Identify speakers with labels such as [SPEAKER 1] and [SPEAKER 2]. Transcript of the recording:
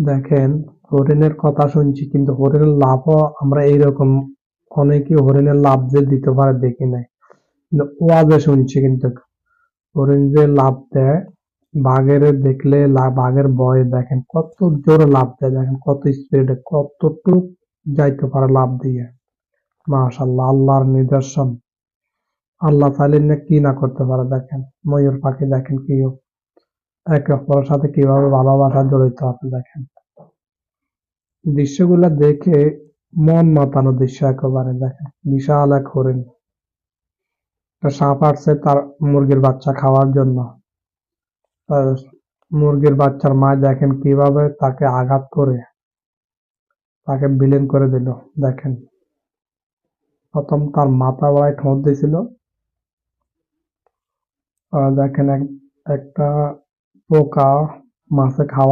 [SPEAKER 1] দেখেন, হরিণের কথা শুনছি কিন্তু হরিণের লাভও আমরা এইরকম অনেকে হরিণের লাভ যে দিতে পারে দেখি নাই, কিন্তু ওয়াজে শুনছি কিন্তু হরিণ যে লাভ দেয়, বাঘের দেখলে বাঘের ভয়ে দেখেন কত জোরে লাভ দেয়, দেখেন কত স্পিডে কতটুক যাইতে পারে লাভ দিয়ে। মাশাআল্লাহ, আল্লাহর নিদর্শন। আল্লাহ চাইলে না কি না করতে পারে দেখেন। ময়ূর পাখি দেখেন কি একে অপরের সাথে কিভাবে ভালোবাসা জড়িত আছে দেখেন। দৃশ্যগুলো দেখে মন মাতানো দৃশ্য একেবারে দেখেন। বিশাল এক হরিণ, একটা সাপ আসছে তার মুরগির বাচ্চা খাওয়ার জন্য। আর মুরগির বাচ্চার মা দেখেন কিভাবে তাকে আঘাত করে তাকে বিলীন করে দিল দেখেন। প্রথম তার মাথা গলায় ঠোঁট দিয়েছিল, দেখেন একটা পোকা মাছে খাওয়ার